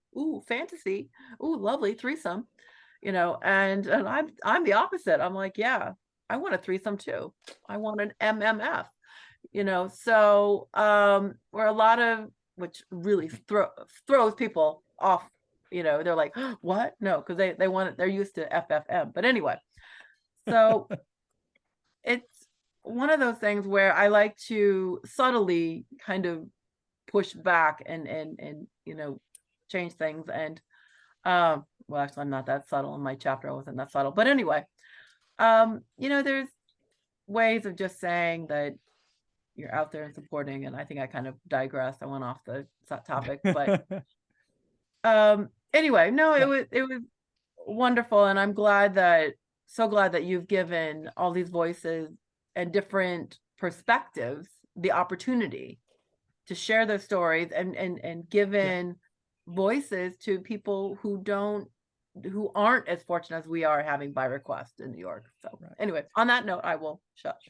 fantasy, ooh, lovely threesome, and I'm the opposite. I'm like, yeah, I want a threesome too. I want an MMF, so where a lot of, which really throws people off, they're like, what? No, because they're used to FFM. But anyway, so it's one of those things where I like to subtly kind of push back and change things. And well, actually, I'm not that subtle in my chapter. I wasn't that subtle, but anyway, there's ways of just saying that you're out there and supporting. And I think I kind of digressed. I went off the topic, but anyway, no, it was wonderful, and I'm so glad that you've given all these voices and different perspectives the opportunity to share their stories and given voices to people who aren't as fortunate as we are having by request in New York. So anyway, on that note, I will shush.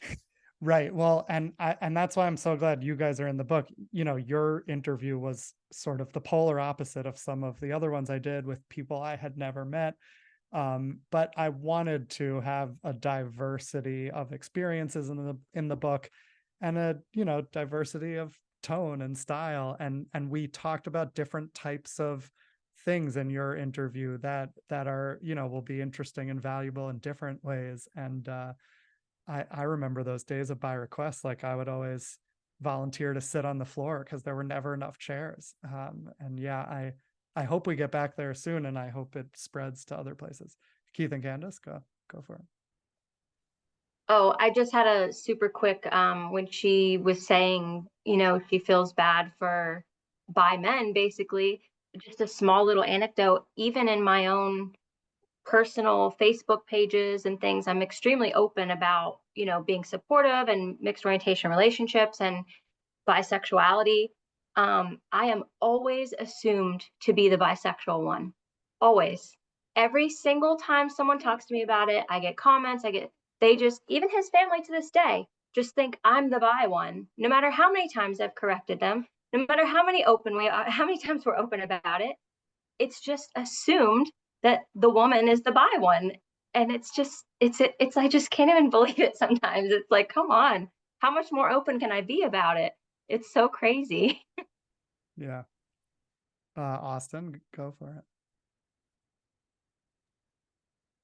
Right. Well, and that's why I'm so glad you guys are in the book. Your interview was sort of the polar opposite of some of the other ones I did with people I had never met. But I wanted to have a diversity of experiences in the book, and a diversity of tone and style, and we talked about different types of things in your interview that are will be interesting and valuable in different ways. And I remember those days of by request. Like, I would always volunteer to sit on the floor because there were never enough chairs. And yeah, I hope we get back there soon, and I hope it spreads to other places. Keith and Candice, go for it. Oh, I just had a super quick, when she was saying, she feels bad for bi men, basically, just a small little anecdote. Even in my own personal Facebook pages and things, I'm extremely open about, being supportive and mixed orientation relationships and bisexuality. I am always assumed to be the bisexual one. Always. Every single time someone talks to me about it, I get comments, even his family to this day just think I'm the bi one, no matter how many times I've corrected them, no matter how many times we're open about it. It's just assumed that the woman is the bi one. And it's I just can't even believe it sometimes. It's like, come on, how much more open can I be about it? It's so crazy. Yeah. Austin, go for it.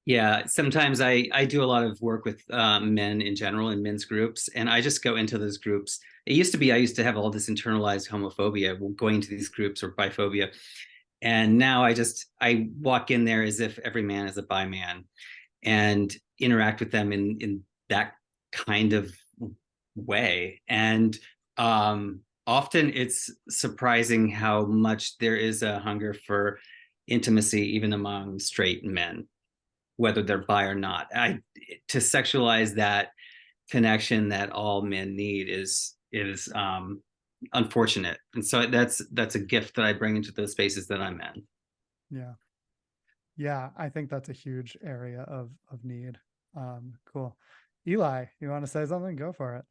Yeah, sometimes I do a lot of work with men in general in men's groups, and I just go into those groups. It used to be I used to have all this internalized homophobia going to these groups, or biphobia, and now I walk in there as if every man is a bi man, and interact with them in that kind of way. And often it's surprising how much there is a hunger for intimacy even among straight men, whether they're bi or not. To sexualize that connection that all men need is unfortunate. And so that's a gift that I bring into those spaces that I'm in. Yeah. Yeah, I think that's a huge area of need. Cool. Eli, you want to say something? Go for it.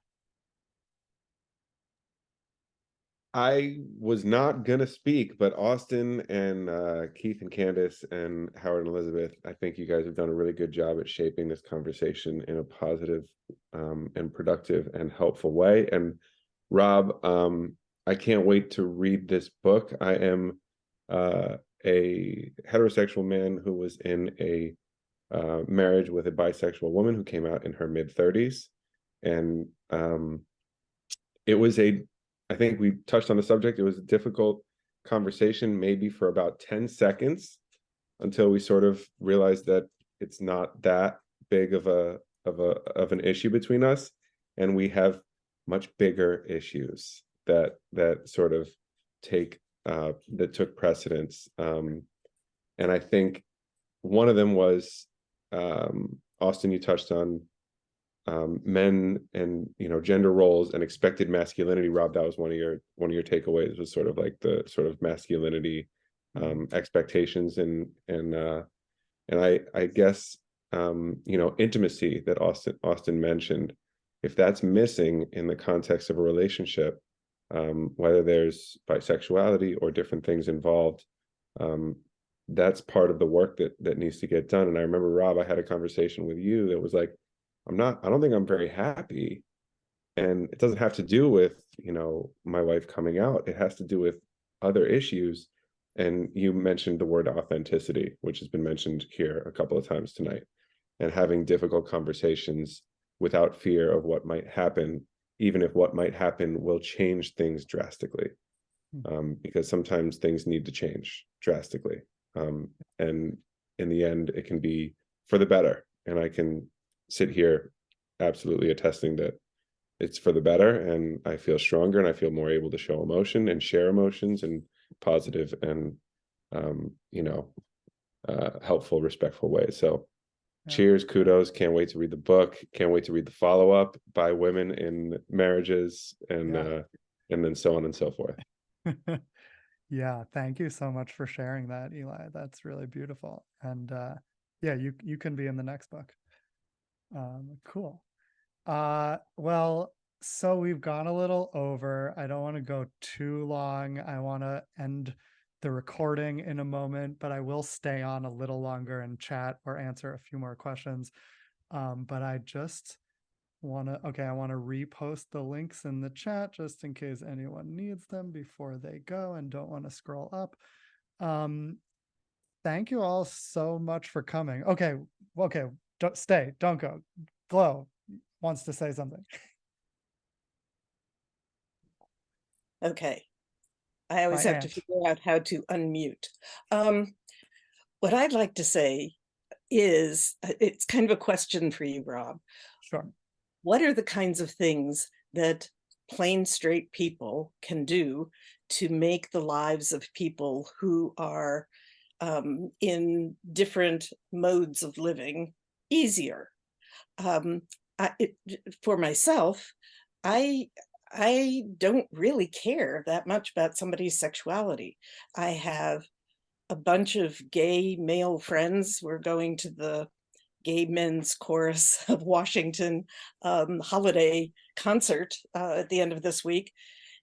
I was not gonna speak, but Austin and Keith and Candice and Howard and Elizabeth, I think you guys have done a really good job at shaping this conversation in a positive and productive and helpful way. And Rob, I can't wait to read this book. I am a heterosexual man who was in a marriage with a bisexual woman who came out in her mid-30s. And it was I think we touched on the subject. It was a difficult conversation, maybe for about 10 seconds, until we sort of realized that it's not that big of an issue between us, and we have much bigger issues that sort of that took precedence. And I think one of them was, Austin, you touched on men and gender roles and expected masculinity. Rob, that was one of your takeaways, was sort of like the sort of masculinity expectations, and I guess intimacy that Austin mentioned. If that's missing in the context of a relationship, whether there's bisexuality or different things involved, that's part of the work that needs to get done. And I remember, Rob, I had a conversation with you that was like, I don't think I'm very happy. And it doesn't have to do with, my wife coming out. It has to do with other issues. And you mentioned the word authenticity, which has been mentioned here a couple of times tonight, and having difficult conversations without fear of what might happen, even if what might happen will change things drastically. Because sometimes things need to change drastically. And in the end, it can be for the better. And I can sit here absolutely attesting that it's for the better, and I feel stronger, and I feel more able to show emotion and share emotions in positive and helpful, respectful ways. So cheers, kudos, can't wait to read the book, can't wait to read the follow-up by women in marriages, and then so on and so forth. Yeah, thank you so much for sharing that, Eli. That's really beautiful. And you can be in the next book. Cool. Well, so we've gone a little over. I don't want to go too long. I want to end the recording in a moment, but I will stay on a little longer and chat or answer a few more questions. But I just want to, I want to repost the links in the chat just in case anyone needs them before they go and don't want to scroll up. Thank you all so much for coming. Okay, don't go. Glow wants to say something. Okay. I always have to figure out how to unmute. What I'd like to say is, it's kind of a question for you, Rob. Sure. What are the kinds of things that plain straight people can do to make the lives of people who are in different modes of living easier? For myself, I don't really care that much about somebody's sexuality. I have a bunch of gay male friends. We're going to the Gay Men's Chorus of Washington holiday concert at the end of this week.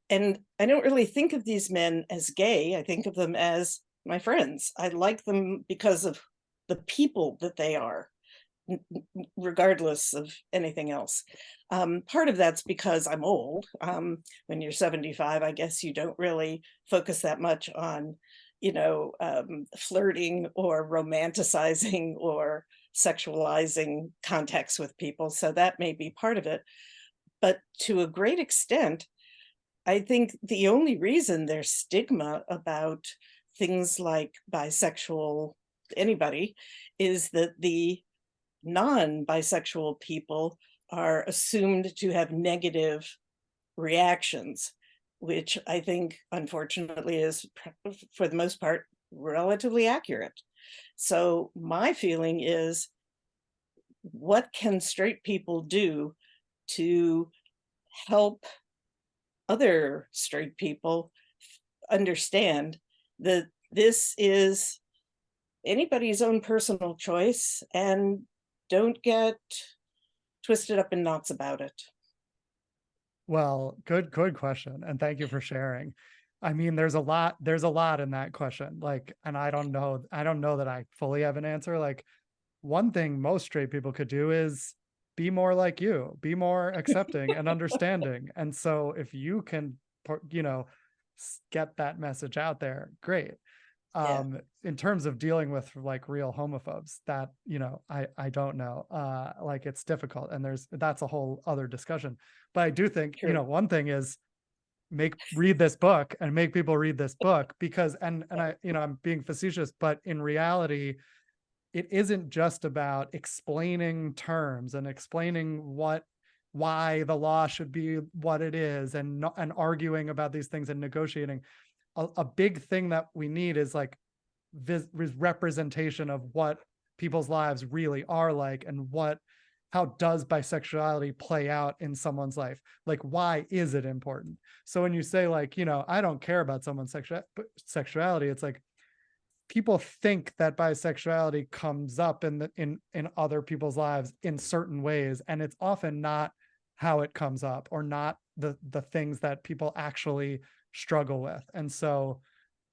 And I don't really think of these men as gay. I think of them as my friends. I like them because of the people that they are, regardless of anything else. Part of that's because I'm old. When you're 75, I guess you don't really focus that much on, flirting or romanticizing or sexualizing contacts with people. So that may be part of it. But to a great extent, I think the only reason there's stigma about things like bisexual anybody is that the non-bisexual people are assumed to have negative reactions, which I think, unfortunately, is, for the most part, relatively accurate. So my feeling is, what can straight people do to help other straight people understand that this is anybody's own personal choice, and don't get twisted up in knots about it? Well, good question. And thank you for sharing. I mean, there's a lot in that question. Like, and I don't know that I fully have an answer. Like, one thing most straight people could do is be more like you, be more accepting and understanding. And so if you can, get that message out there, great. In terms of dealing with like real homophobes, that, I don't know, like it's difficult, and that's a whole other discussion. But I do think, True. one thing is read this book and make people read this book, because, and I, I'm being facetious, but in reality, it isn't just about explaining terms and explaining why the law should be what it is, and arguing about these things and negotiating. A big thing that we need is like representation of what people's lives really are like, and how does bisexuality play out in someone's life? Like, why is it important? So when you say like, I don't care about someone's sexuality, it's like, people think that bisexuality comes up in other people's lives in certain ways, and it's often not how it comes up, or not the things that people actually struggle with. And so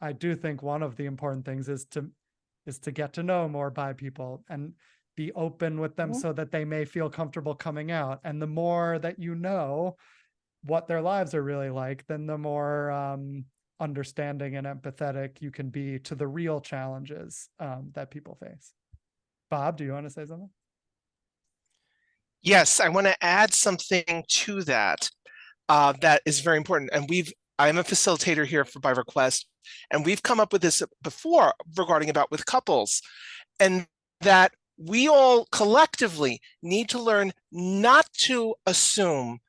I do think one of the important things is to get to know more bi people and be open with them, so that they may feel comfortable coming out. And the more that you know what their lives are really like, then the more understanding and empathetic you can be to the real challenges that people face. Bob, do you want to say something? Yes, I want to add something to that that is very important. And I'm a facilitator here for By Request, and we've come up with this before regarding about with couples, and that we all collectively need to learn not to assume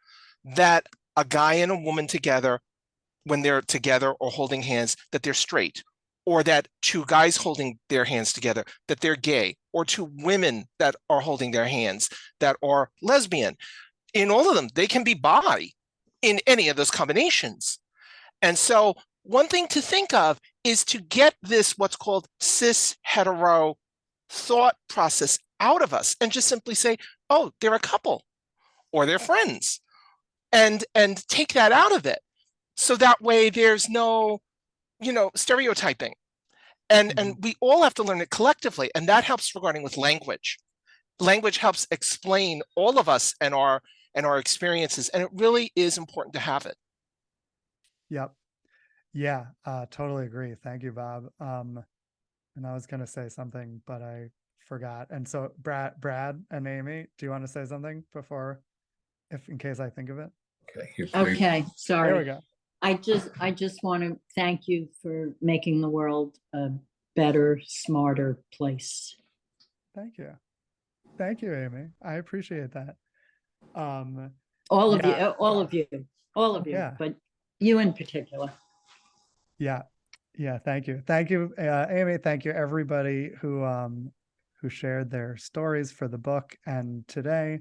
that a guy and a woman together, when they're together or holding hands, that they're straight, or that two guys holding their hands together, that they're gay, or two women that are holding their hands that are lesbian. In all of them, they can be bi in any of those combinations. And so one thing to think of is to get this, what's called cis hetero thought process out of us, and just simply say, oh, they're a couple, or they're friends, and take that out of it. So that way there's no, stereotyping. And we all have to learn it collectively. And that helps regarding with language. Language helps explain all of us and our experiences. And it really is important to have it. Yep. Yeah, totally agree. Thank you, Bob. And I was going to say something, but I forgot. And so Brad and Amy, do you want to say something before, in case I think of it? Okay, sorry. There we go. I just want to thank you for making the world a better, smarter place. Thank you. Thank you, Amy. I appreciate that. All of you, yeah. But you in particular. Yeah. Thank you. Thank you, Amy. Thank you, everybody who shared their stories for the book. And today,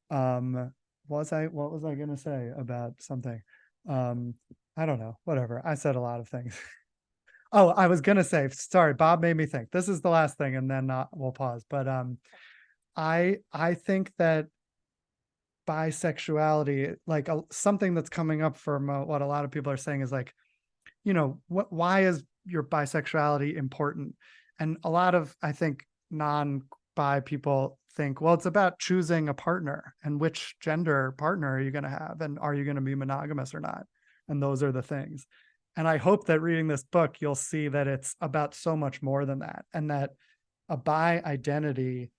what was I going to say about something? I don't know, whatever. I said a lot of things. Oh, I was going to say, sorry, Bob made me think. This is the last thing, and then we'll pause. But I think that bisexuality, like something that's coming up from what a lot of people are saying is like, why is your bisexuality important? And a lot of, I think, non-bi people think, well, it's about choosing a partner, and which gender partner are you going to have, and are you going to be monogamous or not? And those are the things. And I hope that reading this book, you'll see that it's about so much more than that, and that a bi identity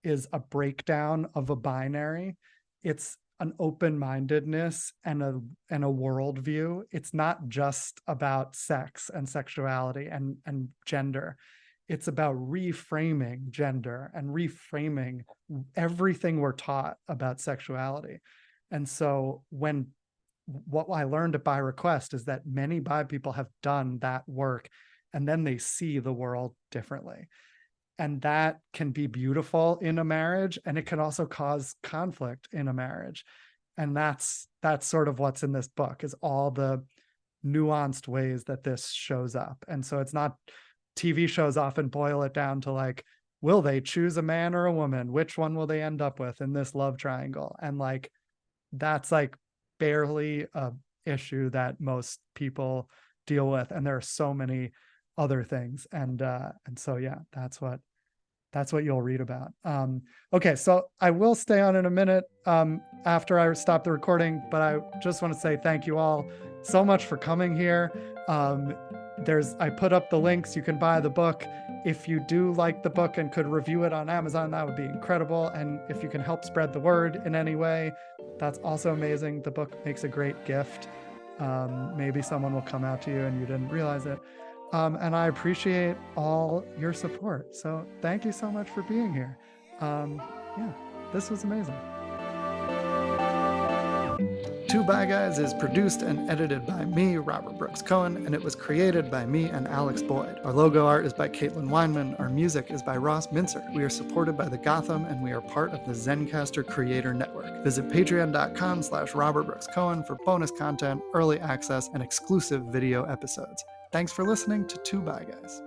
is a breakdown of a binary. It's an open-mindedness and a worldview. It's not just about sex and sexuality and gender. It's about reframing gender and reframing everything we're taught about sexuality. And so what I learned at By Request is that many bi people have done that work, and then they see the world differently. And that can be beautiful in a marriage, and it can also cause conflict in a marriage. And that's sort of what's in this book, is all the nuanced ways that this shows up. And so it's not, TV shows often boil it down to like, will they choose a man or a woman? Which one will they end up with in this love triangle? And like, that's like barely a issue that most people deal with, and there are so many other things. And so yeah, that's what you'll read about. Okay, so I will stay on in a minute after I stop the recording, but I just want to say thank you all so much for coming here. I put up the links. You can buy the book. If you do like the book and could review it on Amazon, that would be incredible. And if you can help spread the word in any way, that's also amazing. The book makes a great gift. Maybe someone will come out to you and you didn't realize it. And I appreciate all your support. So thank you so much for being here. Yeah, this was amazing. Two Bi Guys is produced and edited by me, Robert Brooks Cohen, and it was created by me and Alex Boyd. Our logo art is by Caitlin Weinman. Our music is by Ross Mincer. We are supported by the Gotham, and we are part of the Zencastr Creator Network. Visit patreon.com/Robert Brooks Cohen for bonus content, early access, and exclusive video episodes. Thanks for listening to Two Bi Guys.